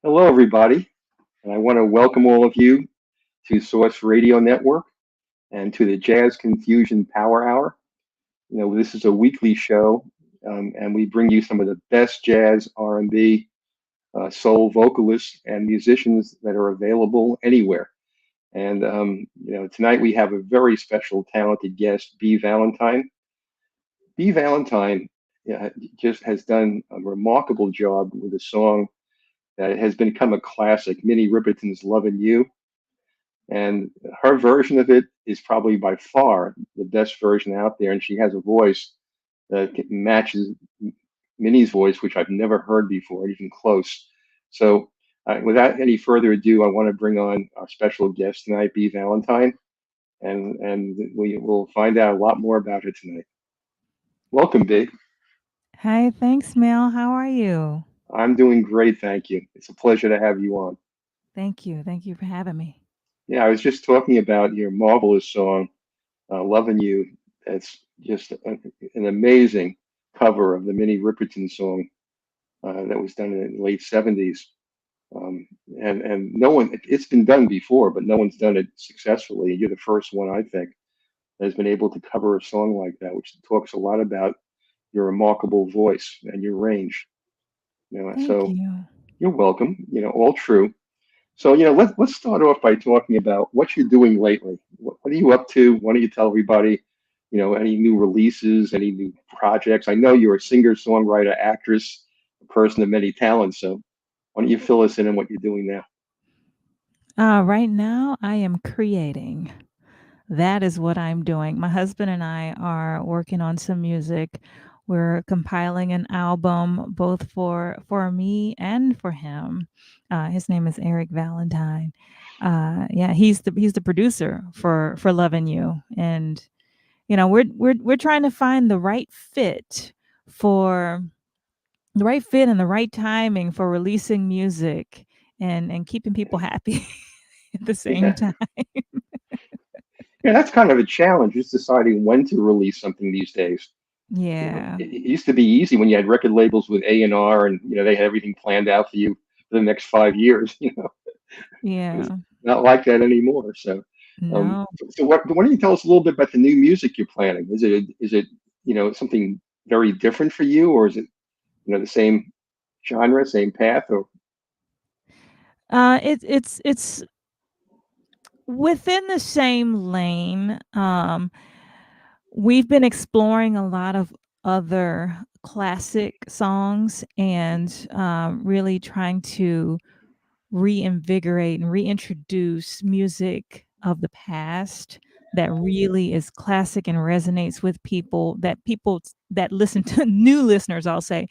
Hello, everybody, and I want to welcome all of you to Source Radio Network and to the Jazz Confusion Power Hour. This is a weekly show, and we bring you some of the best jazz, R&B, soul vocalists and musicians that are available anywhere. And tonight we have a very special, talented guest, BeBe Valentine. BeBe Valentine just has done a remarkable job with a song that has become a classic, Minnie Riperton's "Lovin' You." And her version of it is probably by far the best version out there. And she has a voice that matches Minnie's voice, which I've never heard before, even close. So, without any further ado, I want to bring on our special guest tonight, BeBe Valentine, and we will find out a lot more about her tonight. Welcome, B. Hi, thanks, Mel. How are you? I'm doing great, thank you. It's a pleasure to have you on. Thank you. Thank you for having me. Yeah, I was just talking about your marvelous song, "Loving You." It's just an amazing cover of the Minnie Riperton song that was done in the late '70s. And no one, it's been done before, but no one's done it successfully. You're the first one, I think, that has been able to cover a song like that, which talks a lot about your remarkable voice and your range. Thank So you. you're welcome. All true. So, let's start off by talking about what you're doing lately. What are you up to? Why don't you tell everybody, any new releases, any new projects? I know you're a singer, songwriter, actress, a person of many talents. So, why don't you fill us in on what you're doing now? Right now, I am creating. That is what I'm doing. My husband and I are working on some music. We're compiling an album both for me and for him. His name is Eric Valentine. Yeah, he's the producer for Loving You, and we're trying to find for the right fit and the right timing for releasing music and keeping people happy at the same Yeah, time. yeah, that's kind of a challenge, just deciding when to release something these days. Yeah. It used to be easy when you had record labels with A&R, and they had everything planned out for you for the next 5 years. It's Yeah. not like that anymore. So, No. why don't you tell us a little bit about the new music you're planning? Is it something very different for you, or is it the same genre, same path? Or It's within the same lane. We've been exploring a lot of other classic songs and really trying to reinvigorate and reintroduce music of the past that really is classic and resonates with people that listen to new listeners, I'll say,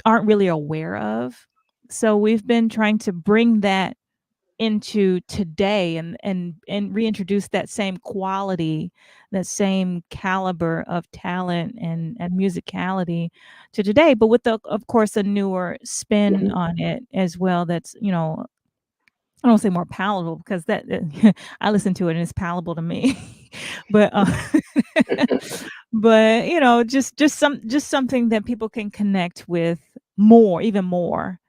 aren't really aware of. So we've been trying to bring that into today and reintroduce that same quality, that same caliber of talent and musicality to today, but with of course a newer spin Mhm. on it as well. That's I don't say more palatable because that I listen to it and it's palatable to me. but but just something that people can connect with more, even more,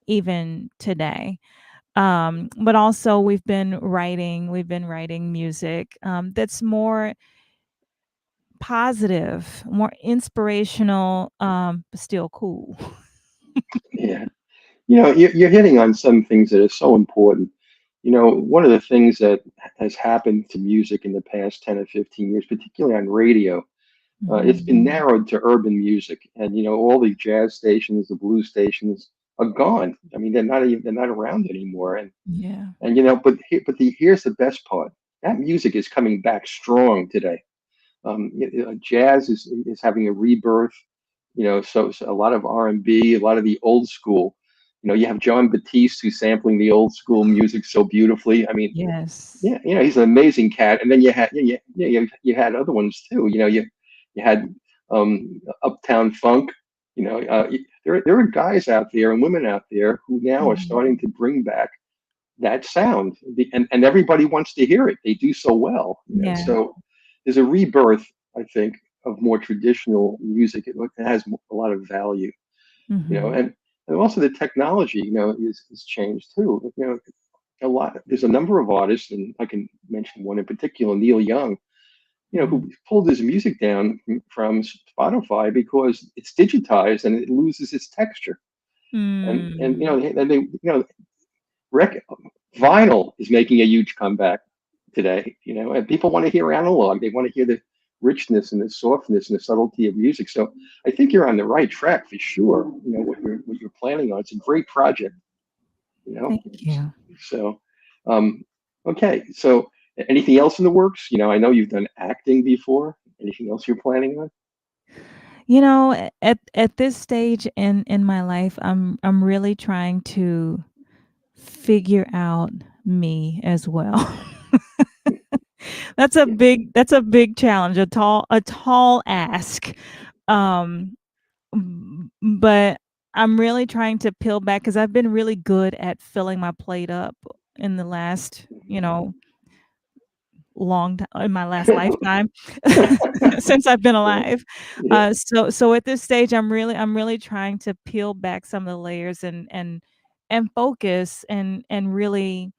even today. But also we've been writing music that's more positive, more inspirational, but still cool. Yeah, you're hitting on some things that are so important. One of the things that has happened to music in the past 10 or 15 years, particularly on radio, it's been Mhm. narrowed to urban music, and all the jazz stations, the blues stations are gone. I mean, they're not around anymore. Yeah. Here's the best part: that music is coming back strong today. Jazz is having a rebirth. So a lot of R&B, a lot of the old school. You have John Batiste who's sampling the old school music so beautifully. I mean, Yes. yeah, he's an amazing cat. And then you had other ones too. You had Uptown Funk. There are guys out there and women out there who now are Mhm. starting to bring back that sound, and everybody wants to hear it. They do so well. Yeah. So there's a rebirth, I think, of more traditional music. It has a lot of value. Mhm. And And also the technology, is changed too. A lot. There's a number of artists, and I can mention one in particular, Neil Young, Mm. who pulled his music down from Spotify because it's digitized and it loses its texture. And Mm. and they rec- vinyl is making a huge comeback today. And people want to hear analog. They want to hear the richness and the softness and the subtlety of music. So I think you're on the right track for sure. What you're planning on. It's a great project. You know. Thank you. So, um, okay. So anything else in the works? I know you've done acting before. Anything else you're planning on? At this stage in my life, I'm really trying to figure out me as well. Yeah. That's a big challenge, a tall ask. Um, but I'm really trying to peel back because I've been really good at filling my plate up in the last, in my last lifetime since I've been alive. Yeah. So at this stage, I'm really trying to peel back some of the layers and focus and really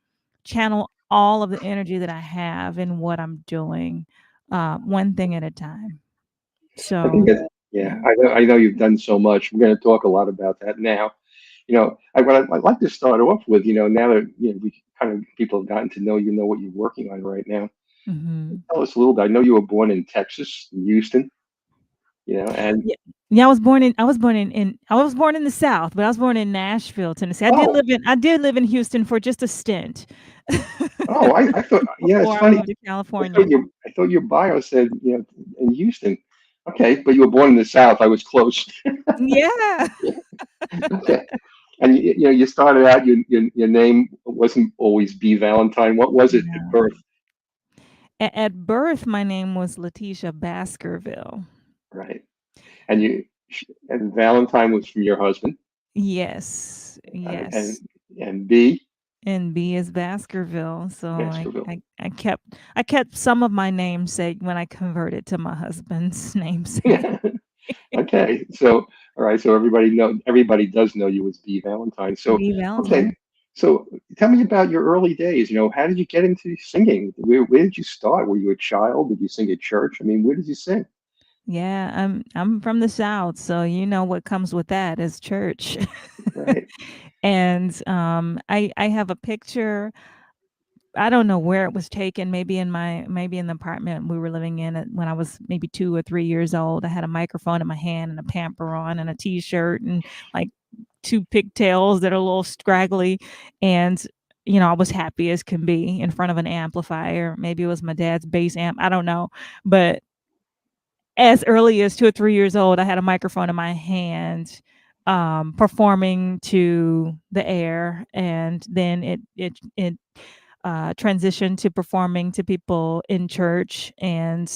channel all of the energy that I have in what I'm doing, one thing at a time. I think So that, yeah, yeah. I know you've done so much. We're going to talk a lot about that now. What I'd like to start off with, now that we kind of people have gotten to know what you're working on right now. Mhm. Tell us a little bit. I know you were born in Texas, in Houston, and Yeah. Yeah, I was born in the South, but I was born in Nashville, Tennessee. oh, I did live in Houston for just a stint I thought, yeah, it's before I funny. moved to I thought California. your bio said, in Houston. Okay, but you were born in the South. I was close. Yeah. Okay, and you started out. Your name wasn't always B Valentine. What was it at No. birth? At birth, my name was Letitia Baskerville. Right. And and Valentine was from your husband, Yes, and yes. B And B is Baskerville, so I Baskerville. I I kept some of my namesake when I converted to my husband's namesake. Okay, so all right, so everybody does know you as B Valentine. So B okay, Valentine. so tell me about your early days. How did you get into singing? Where did you start? Were you a child? Did you sing at church? I mean, where did you sing? Yeah, I'm from the South, so you know what comes with that is church. Right. And, I have a picture. I don't know where it was taken, maybe in the apartment we were living in when I was maybe 2 or 3 years old. I had a microphone in my hand and a pamper on and a T-shirt and, like, 2 pigtails that are a little scraggly, and, I was happy as can be in front of an amplifier. Maybe it was my dad's bass amp, I don't know, but as early as 2 or 3 years old, I had a microphone in my hand, performing to the air, and then it transitioned to performing to people in church, and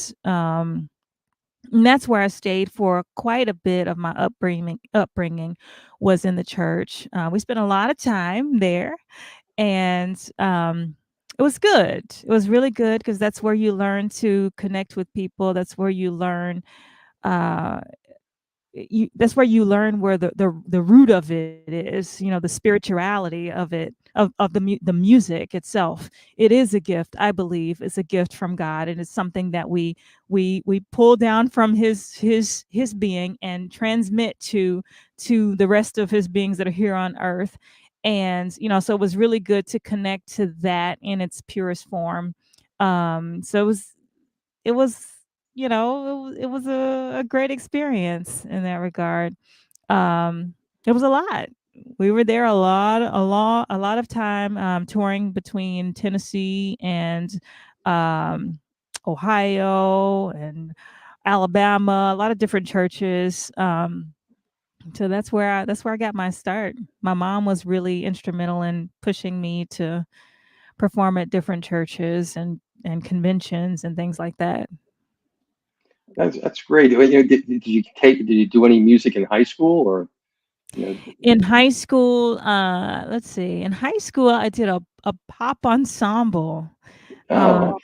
that's where I stayed for quite a bit of my upbringing was in the church. We spent a lot of time there, and, it was good. It was really good because that's where you learn to connect with people. That's where you learn, uh that's where you learn where the root of it is, the spirituality of it, of the music itself. It is a gift, I believe. It's a gift from God, and it's something that we pull down from his being and transmit to the rest of his beings that are here on earth. And so it was really good to connect to that in its purest form. So it was it was a great experience in that regard. It was a lot. We were there a lot of time, touring between Tennessee and, um, Ohio and Alabama, a lot of different churches. So that's where I got my start. My mom was really instrumental in pushing me to perform at different churches and conventions and things like that. That's great. Did you do any music in high school or you know? In high school, let's see, in high school, I did a pop ensemble. Oh,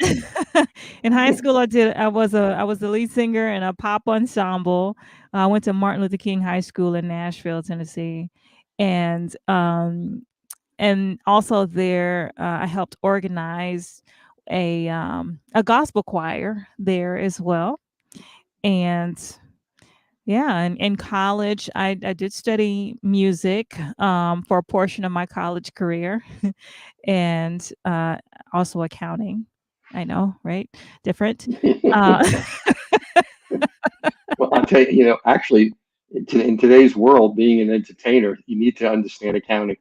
In high school, I was the lead singer in a pop ensemble. I went to Martin Luther King High School in Nashville, Tennessee, and also there I helped organize a gospel choir there as well. And yeah, and in college, I did study music for a portion of my college career, and also accounting. I know, right? Different. Uh, Well, I'll tell you, actually, in today's world, being an entertainer, you need to understand accounting.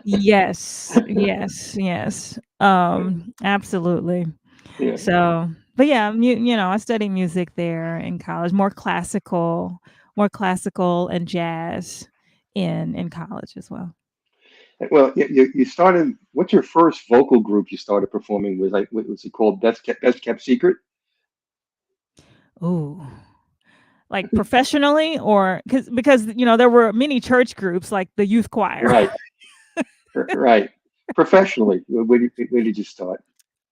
yes, yes, yes. Absolutely. Yeah. So, but yeah, I studied music there in college, more classical and jazz in college as well. Well, you started. What's your first vocal group you started performing with? Like, what was it called? Best kept secret. Ooh. Like professionally or because there were many church groups like the youth choir. Right, right. Professionally, where did you start?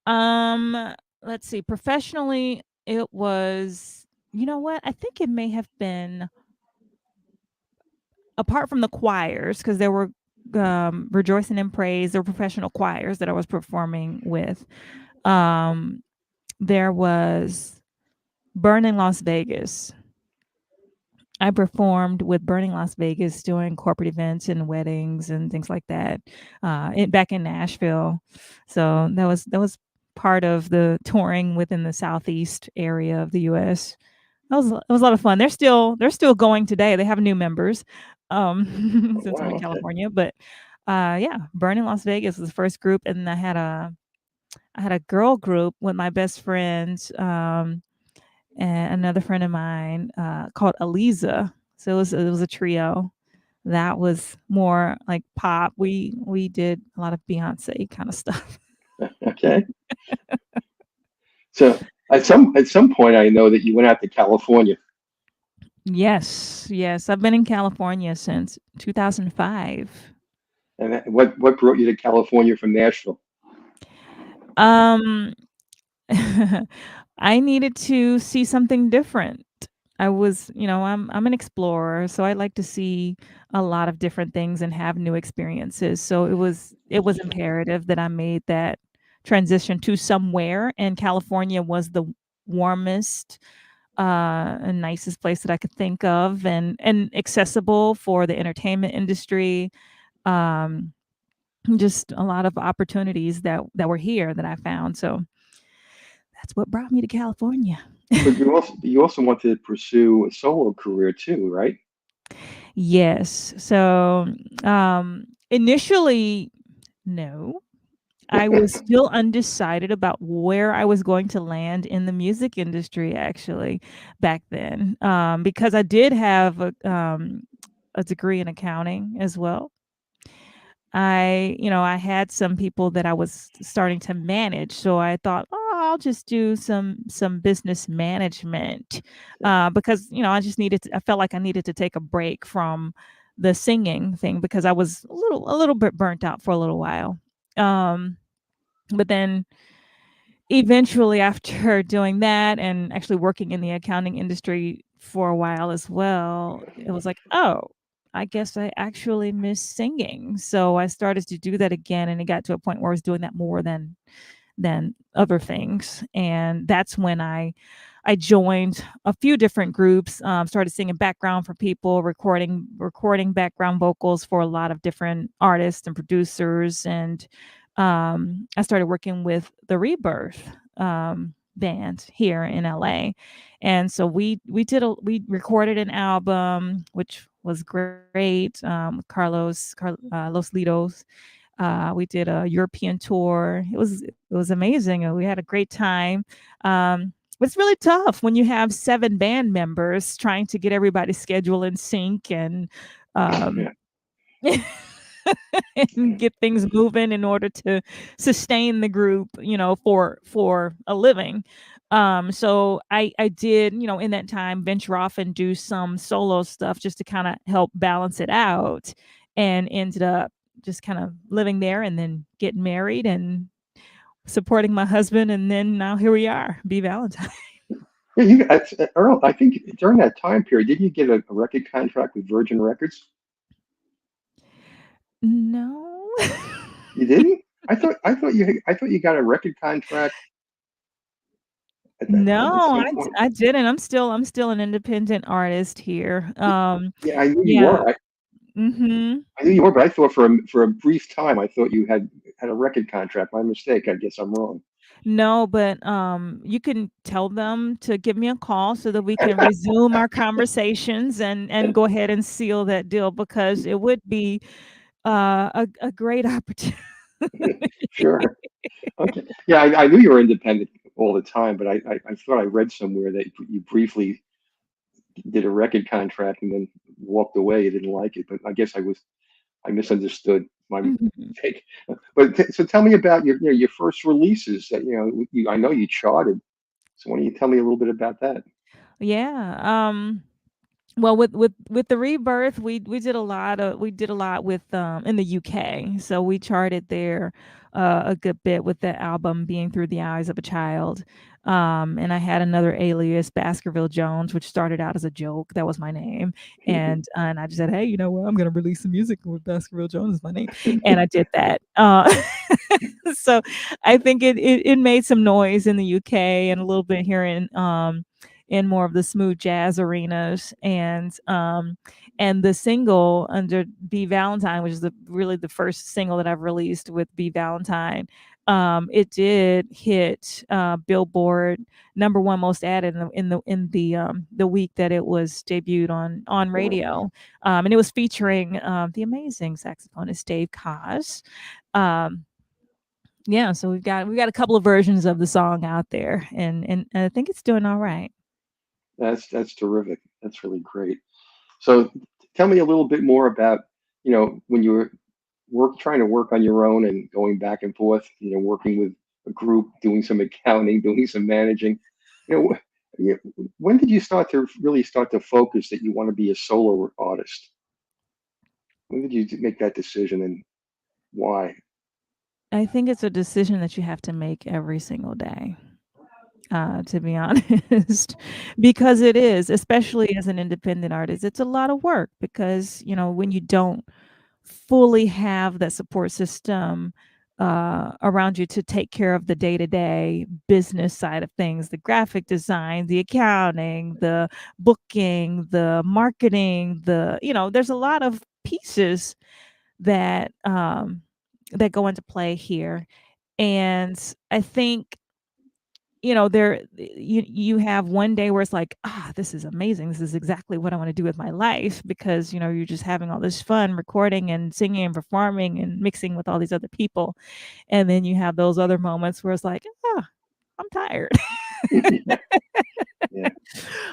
Um, let's see. Professionally, it was, you know what? I think it may have been apart from the choirs because there were rejoicing in praise, there were professional choirs that I was performing with. Um, there was Burning Las Vegas. I performed with Burning Las Vegas doing corporate events and weddings and things like that, back in Nashville. So that was part of the touring within the Southeast area of the U.S. It was a lot of fun. They're still going today. They have new members, Oh, since I'm wow. in Okay. California. But yeah, Burning Las Vegas was the first group, and I had a girl group with my best friend, and another friend of mine, called Aliza. So it was a trio. That was more like pop. We did a lot of Beyonce kind of stuff. Okay. So at some point, I know that you went out to California. Yes, yes. I've been in California since 2005. And what brought you to California from Nashville? Um, I needed to see something different. I'm an explorer, so I like to see a lot of different things and have new experiences. So it was imperative that I made that transition to somewhere, and California was the warmest and nicest place that I could think of, and accessible for the entertainment industry. Um, just a lot of opportunities that were here that I found. So that's what brought me to California. But you also want to pursue a solo career too, right? Yes. So initially, no. I was still undecided about where I was going to land in the music industry actually back then. Because I did have a degree in accounting as well. I had some people that I was starting to manage, so I thought, oh, I'll just do some business management, because I felt like I needed to take a break from the singing thing because I was a little bit burnt out for a little while. Um, but then eventually, after doing that and actually working in the accounting industry for a while as well, it was like, oh, I guess I actually miss singing. So I started to do that again, and it got to a point where I was doing that more than other things. And that's when I joined a few different groups, started singing background for people, recording background vocals for a lot of different artists and producers. And I started working with the Rebirth band here in LA. And so we recorded an album, which was great, with Los Litos. We did a European tour. It was amazing. We had a great time. But it's really tough when you have 7 band members trying to get everybody's schedule in sync and um, Yeah. and get things moving in order to sustain the group, for a living. So I did, in that time venture off and do some solo stuff just to kind of help balance it out, and ended up just kind of living there and then getting married and supporting my husband, and then now here we are, be Valentine. Yeah, Earl, I think during that time period, didn't you get a record contract with Virgin Records? No. You didn't? I thought you got a record contract at No, some point. I didn't. I'm still an independent artist here. Yeah, I knew you Yeah. were. Mhm. I knew you were, but I thought for a brief time I thought you had a record contract. My mistake. I guess I'm wrong. No, but you can tell them to give me a call so that we can resume our conversations and go ahead and seal that deal because it would be a great opportunity. Sure. Okay. Yeah, I knew you were independent all the time, but I thought I read somewhere that you briefly did a record contract and then walked away. You didn't like it, but I misunderstood. My Mhm. mistake. But so tell me about your first releases that I know you charted. So why don't you tell me a little bit about that? Yeah. Well, with the Rebirth, we did a lot with in the UK. So we charted there a good bit with the album being Through the Eyes of a Child. And I had another alias, Baskerville Jones, which started out as a joke. That was my name. And I just said, hey, you know what? I'm gonna release some music with Baskerville Jones is my name. And I did that. So I think it made some noise in the UK and a little bit here in more of the smooth jazz arenas and the single under Be Valentine, which is really the first single that I've released with Be Valentine. It did hit Billboard #1 most added in the week that it was debuted on Wow. radio, and it was featuring the amazing saxophonist Dave Koz. Um, yeah, so we've got a couple of versions of the song out there, and I think it's doing all right. That's terrific. That's really great. So tell me a little bit more about, when you were trying to work on your own and going back and forth, working with a group, doing some accounting, doing some managing. When did you start to focus that you want to be a solo artist? When did you make that decision and why? I think it's a decision that you have to make every single day, to be honest, because it is, especially as an independent artist, it's a lot of work because, when you don't fully have that support system around you to take care of the day-to-day business side of things, the graphic design, the accounting, the booking, the marketing, there's a lot of pieces that that go into play here. And I think, you have one day where it's like, this is amazing. This is exactly what I want to do with my life because, you're just having all this fun recording and singing and performing and mixing with all these other people. And then you have those other moments where it's like, I'm tired. Yeah.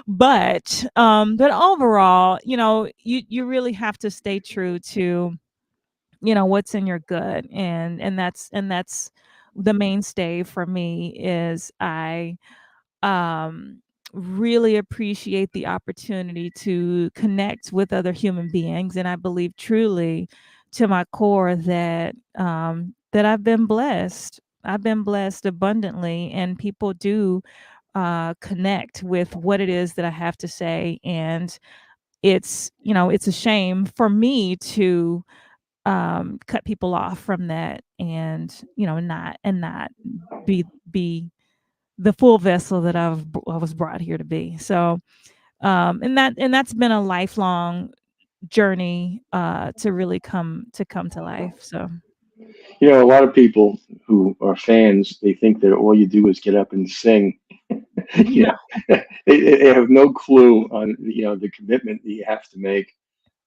But overall, you really have to stay true to what's in your good, and that's the mainstay for me is I um really appreciate the opportunity to connect with other human beings, and I believe truly to my core that I've been blessed abundantly, and people do connect with what it is that I have to say. And it's a shame for me to cut people off from that, and not be the full vessel that I was brought here to be. So and that's been a lifelong journey to come to life. So A lot of people who are fans, they think that all you do is get up and sing. you no. know, they have no clue on, the commitment that you have to make,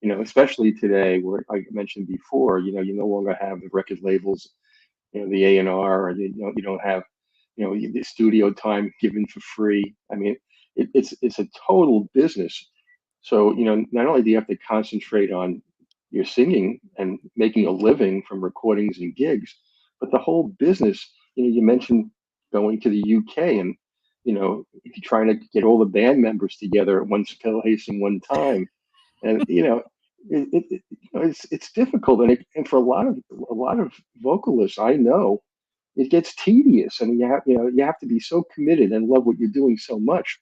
especially today where I mentioned before, you no longer have the record labels, the A&R, or you don't have, the studio time given for free. I mean, it's a total business. So, not only do you have to concentrate on your singing and making a living from recordings and gigs, but the whole business, you mentioned going to the UK and, trying to get all the band members together at one place and one time. And, it's difficult. And for a lot of vocalists, I know it gets tedious, and you have to be so committed and love what you're doing so much.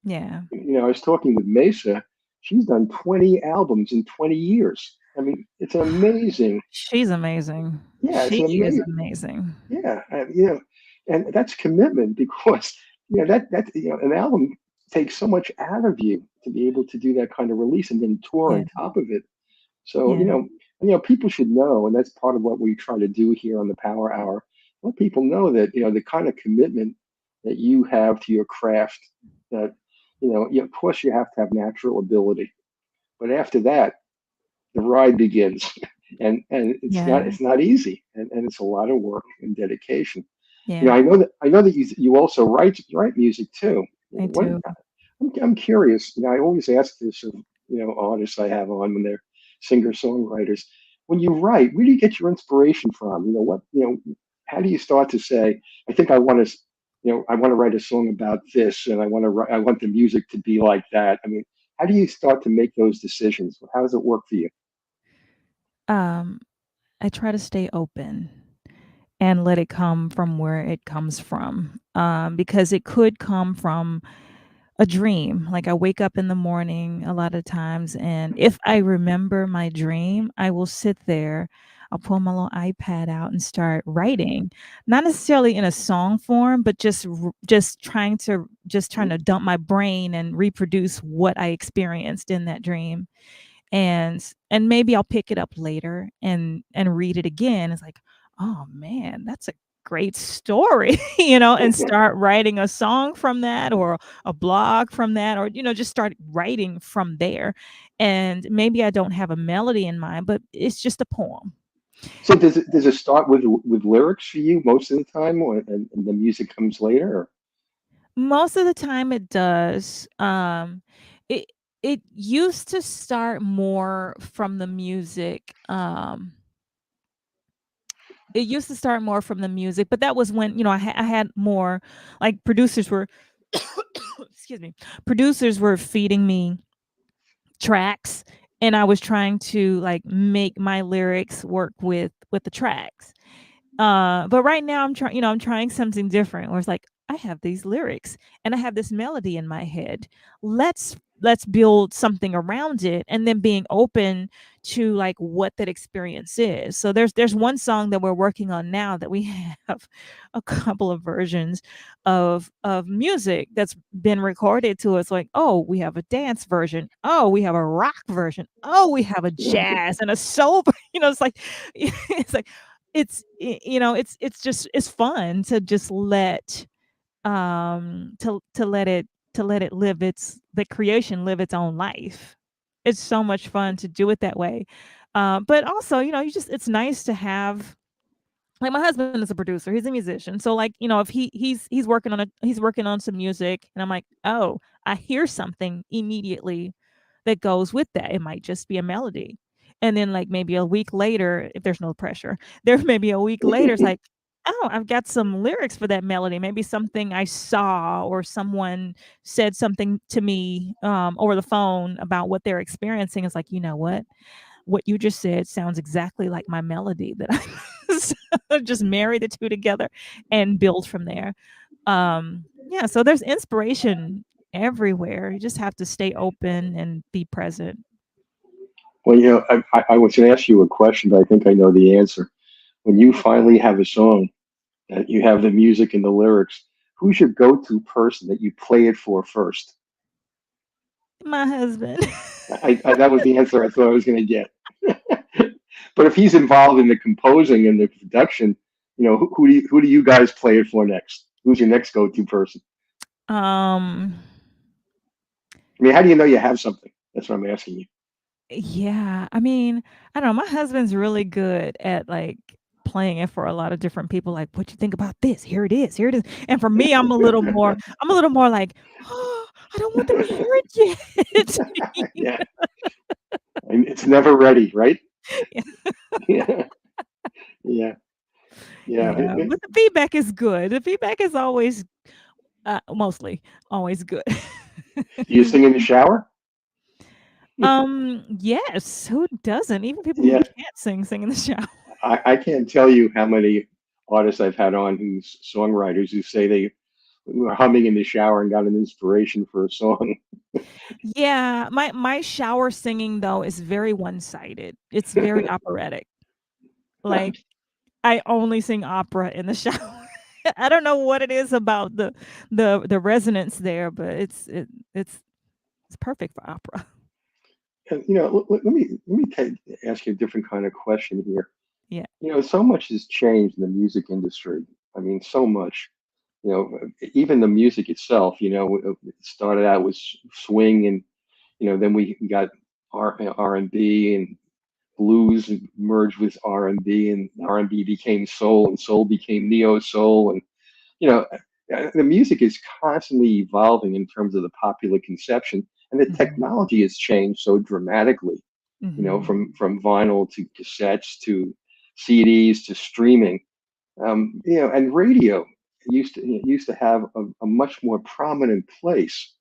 Yeah. I was talking with Maysa. She's done 20 albums in 20 years. I mean, it's amazing. She's amazing. Yeah, it's She an is amazing. amazing. Yeah, and that's commitment because an album takes so much out of you to be able to do that kind of release and then tour Yeah, on top of it. So yeah, people should know, and that's part of what we try to do here on the Power Hour. Let people know that the kind of commitment that you have to your craft. That of course you have to have natural ability, but after that, the ride begins, and yeah, it's not easy, and it's a lot of work and dedication. yeah. I know that you also write music too. I What do. I'm curious. I always ask this of artists I have on when they're singer songwriters. When you write, where do you get your inspiration from? How do you start to say, I think I want to I want to write a song about this, and I want the music to be like that. I mean, how do you start to make those decisions? How does it work for you? Um, I try to stay open and let it come from where it comes from, because it could come from a dream. Like, I wake up in the morning a lot of times, and if I remember my dream, I will sit there, I'll pull my little iPad out and start writing. Not necessarily in a song form, but just trying to dump my brain and reproduce what I experienced in that dream. And maybe I'll pick it up later and read it again. It's like, "Oh, man, that's a great story," and start writing a song from that or a blog from that or, just start writing from there. And maybe I don't have a melody in mind, but it's just a poem. So does it start with lyrics for you most of the time, or and the music comes later? Or? Most of the time it does. It it used to start more from the music, it used to start more from the music, but that was when, I had more like producers were excuse me, producers were feeding me tracks, and I was trying to like make my lyrics work with the tracks. But right now I'm trying something different where it's like, I have these lyrics and I have this melody in my head. Let's build something around it, and then being open to like what that experience is. So there's one song that we're working on now that we have a couple of versions of music that's been recorded to us, like, oh, we have a dance version. Oh, we have a rock version. Oh, we have a jazz and a soul. It's like it's like it's fun to just let to let it live its the creation live its own life. It's so much fun to do it that way. But also, it's nice to have, like, my husband is a producer, he's a musician. So, like, if he's working on some music and I'm like, "Oh, I hear something immediately that goes with that." It might just be a melody. And then, like, maybe a week later, if there's no pressure, there may be a week later, it's like, "Oh, I've got some lyrics for that melody." Maybe something I saw or someone said something to me, over the phone about what they're experiencing. It's like, "You know what you just said sounds exactly like my melody that I so just marry the 2 together and build from there." Yeah, so there's inspiration everywhere. You just have to stay open and be present. Well, I was going to ask you a question, but I think I know the answer. When you finally have a song that you have the music and the lyrics, who's your go-to person that you play it for first? My husband. That was the answer I thought I was going to get. But if he's involved in the composing and the production, who do you guys play it for next? Who's your next go-to person? Um, I mean, how do you know you have something? That's what I'm asking you. yeah, I mean, I don't know, my husband's really good at, like, playing it for a lot of different people, like, "What you think about this? Here it is, here it is." And for me, I'm a little more like, "Oh, I don't want them to hear it yet." Yeah, and it's never ready, right? Yeah, Yeah, yeah, yeah. yeah, but the feedback is good. The feedback is always, mostly always good. Do you sing in the shower? Yes, who doesn't? Even people who Yeah, can't sing in the shower. I can't tell you how many artists I've had on who's songwriters who say they were humming in the shower and got an inspiration for a song. Yeah, my shower singing though is very one-sided. It's very operatic. Like I only sing opera in the shower. I don't know what it is about the resonance there, but it's perfect for opera. Let me ask you a different kind of question here. Yeah. So much has changed in the music industry. I mean, so much. Even the music itself. It started out with swing, and then we got R&B and blues merged with R&B, and R&B became soul, and soul became neo soul, and you know, the music is constantly evolving in terms of the popular conception, and the Mhm. technology has changed so dramatically. Mhm. From vinyl to cassettes to CDs to streaming. And radio used to have a much more prominent place,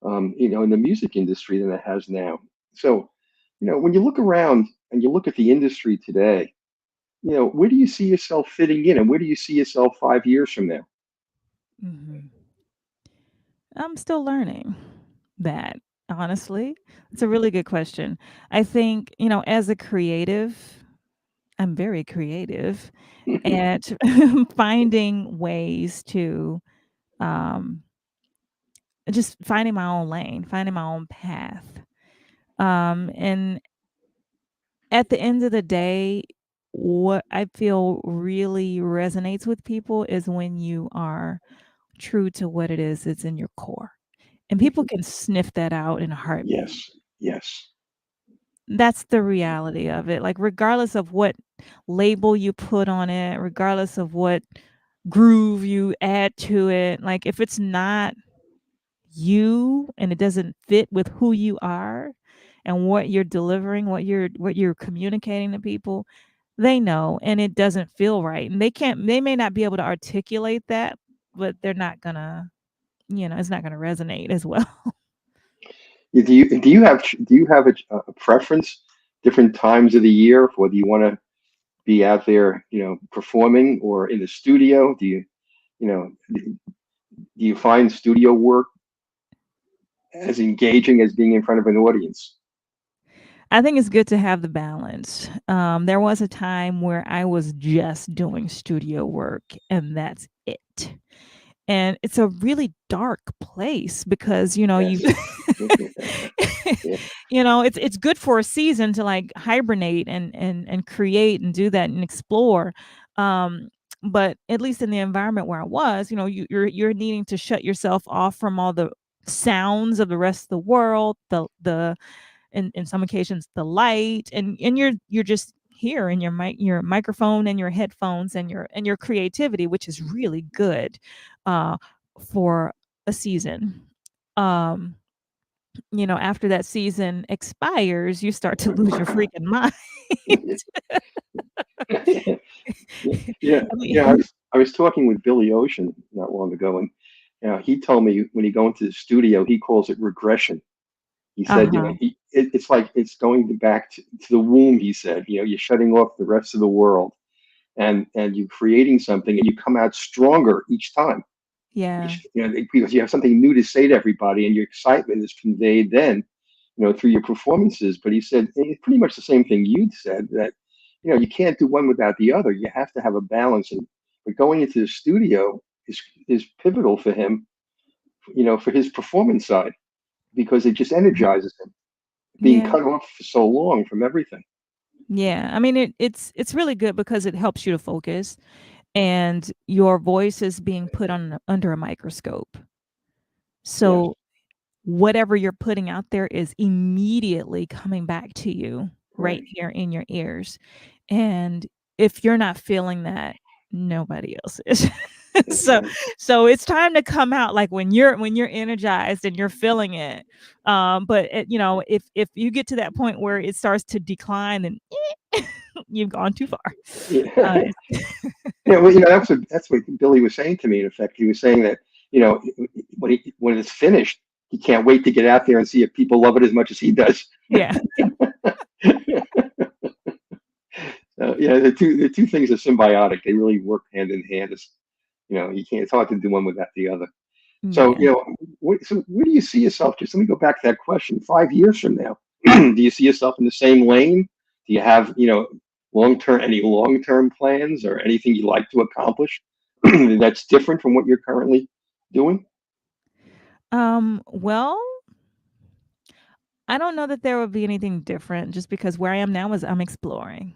in the music industry than it has now. So, when you look around and you look at the industry today, where do you see yourself fitting in, and where do you see yourself 5 years from now? Mhm. I'm still learning that, honestly. It's a really good question. I think, as a creative, I'm very creative at finding ways to, um, just finding my own lane, finding my own path. And at the end of the day, what I feel really resonates with people is when you are true to what it is that's in your core. And people can sniff that out in a heartbeat. Yes, yes. That's the reality of it. Like, regardless of what label you put on it, regardless of what groove you add to it, like, if it's not you and it doesn't fit with who you are and what you're delivering, what you're communicating to people, they know, and it doesn't feel right. And they may not be able to articulate that, but they're not gonna, it's not gonna resonate as well. Do you have a preference, different times of the year, for whether you want to be out there, performing, or in the studio? Do you find studio work as engaging as being in front of an audience? I think it's good to have the balance. There was a time where I was just doing studio work and that's it. And it's a really dark place because, you Yes. Yeah. it's good for a season to like hibernate and create and do that and explore. Um, but at least in the environment where I was, you're needing to shut yourself off from all the sounds of the rest of the world, the in some occasions the light, and you're just here in your microphone and your headphones and your creativity, which is really good uh for a season. um After that season expires, you start to lose your freaking mind. Yeah, yeah, I yeah. I mean, was, I was talking with Billy Ocean not long ago, and he told me when he go into the studio, he calls it regression. He said, uh-huh. it's like it's going back to the womb. He said, you're shutting off the rest of the world, and you're creating something, and you come out stronger each time. Yeah. Because you have something new to say to everybody, and your excitement is conveyed then, through your performances. But he said it's pretty much the same thing you'd said, that you can't do one without the other. You have to have a balance, and but going into the studio is pivotal for him, for his performance side, because it just Mhm. energizes him, being Yeah. cut off for so long from everything. Yeah. I mean, it's really good because it helps you to focus and your voice is being put on under a microscope. Yes. So whatever you're putting out there is immediately coming back to you right Right. here in your ears. And if you're not feeling that, nobody else is. That's so right. so it's time to come out like when you're energized and you're feeling it. But if you get to that point where it starts to decline, then you've gone too far. Uh, Yeah. Yeah, well, that's what Billy was saying to me. In effect, he was saying that when it's finished, he can't wait to get out there and see if people love it as much as he does. yeah. Yeah, the two things are symbiotic. They really work hand in hand. You can't. It's hard to do one without the other. So, Yeah. so where do you see yourself? Just let me go back to that question. 5 years from now, do you see yourself in the same lane? Do you have, any long-term plans or anything you'd like to accomplish that's different from what you're currently doing? Well, I don't know that there would be anything different just because where I am now is I'm exploring.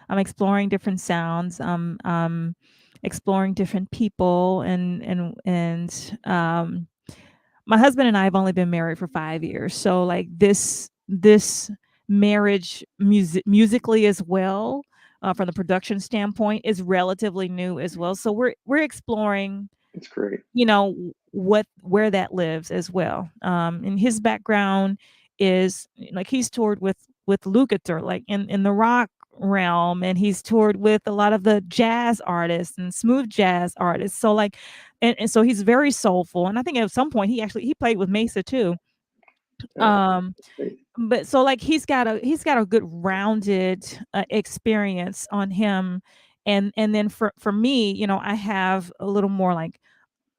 I'm exploring different sounds. I'm exploring different people and my husband and I have only been married for 5 years. So like this marriage musically as well, from the production standpoint is relatively new as well. So we're exploring, It's great. what where that lives as well. And his background is like he's toured with Lukather, like in the rock realm, and he's toured with a lot of the jazz artists and smooth jazz artists. So like, and so he's very soulful. And I think at some point he played with Maysa too. Oh, Um, that's great. but so like he's got a good rounded experience on him. And then for me, I have a little more like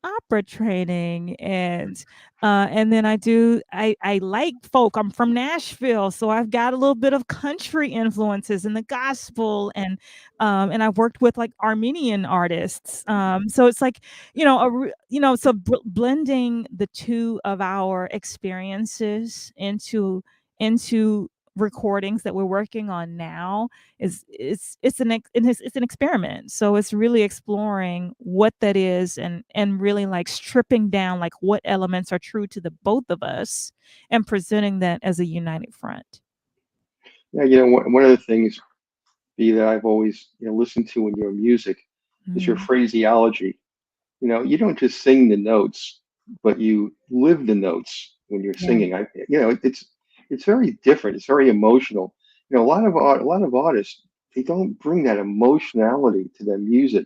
opera training, and then I like folk. I'm from Nashville, so I've got a little bit of country influences in the gospel, and I've worked with like Armenian artists. So it's like, so blending the two of our experiences into recordings that we're working on now is it's an experiment. So it's really exploring what that is, and really like stripping down like what elements are true to the both of us and presenting that as a united front. Yeah, one of the things that I've always listened to in your music is your Mm, phraseology. You don't just sing the notes, but you live the notes when you're yeah. singing. It's very different. It's very emotional. A lot of artists, they don't bring that emotionality to their music.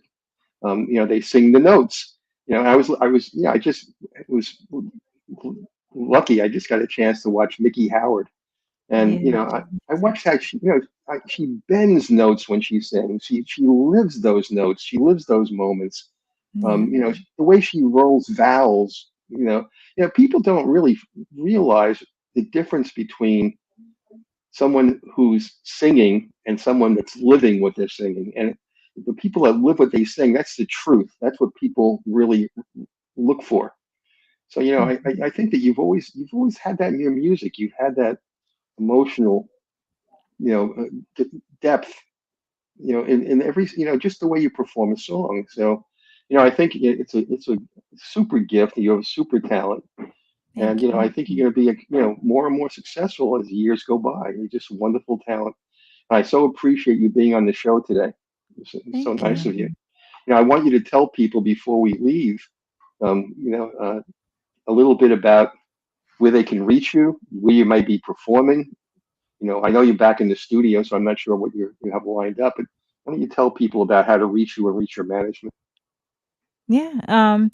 They sing the notes. I just was lucky. I just got a chance to watch Mickey Howard, and Yeah. I watched how she bends notes when she sings. She lives those notes. She lives those moments. Yeah. The way she rolls vowels. People don't really realize the difference between someone who's singing and someone that's living what they're singing. And the people that live what they sing, that's the truth. That's what people really look for. So I think that you've always had that in your music. You've had that emotional depth, in every, just the way you perform a song. So, I think it's a super gift. You have a super talent, and Thank I you. think you're going to be, more and more successful as the years go by. You're just a wonderful talent. I so appreciate you being on the show today. It's so Thank nice of you. you. I want you to tell people before we leave, a little bit about where they can reach you, where you might be performing. I know you're back in the studio, so I'm not sure what you have lined up, but why don't you tell people about how to reach you and reach your management? Yeah, I'm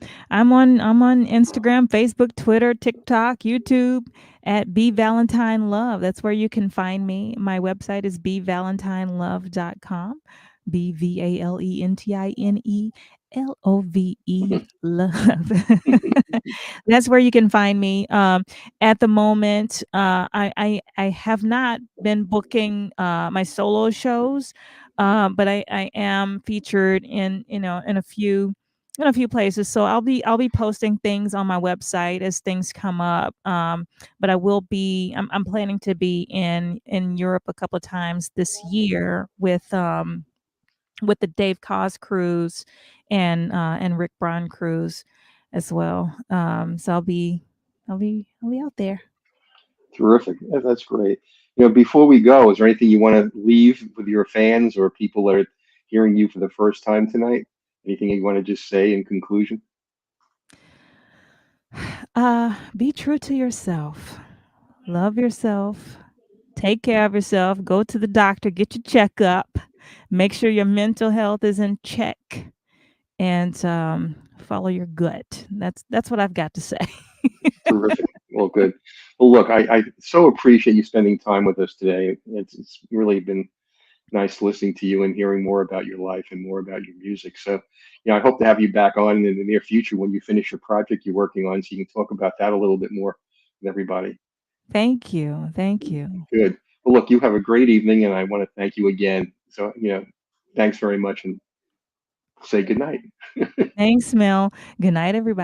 on Instagram, Facebook, Twitter, TikTok, YouTube at Be Valentine Love. That's where you can find me. My website is bevalentinelove.com. BVALENTINELOVE love. That's where you can find me. At the moment, I have not been booking my solo shows, but I am featured in a few places. So I'll be posting things on my website as things come up. But I'm planning to be in Europe a couple of times this year with the Dave Koz cruise and Rick Braun cruise as well. So I'll be out there. Terrific. That's great. Before we go, is there anything you want to leave with your fans or people that are hearing you for the first time tonight? Anything you want to just say in conclusion? Be true to yourself. Love yourself. Take care of yourself. Go to the doctor, get your checkup. Make sure your mental health is in check, and follow your gut. That's what I've got to say. Terrific. Well, good. Well, look, I so appreciate you spending time with us today. It's really been nice listening to you and hearing more about your life and more about your music. So, I hope to have you back on in the near future when you finish your project you're working on, so you can talk about that a little bit more with everybody. Thank you. Thank you. Good. Well, look, you have a great evening, and I want to thank you again. So, thanks very much, and say good night. Thanks, Mel. Good night, everybody.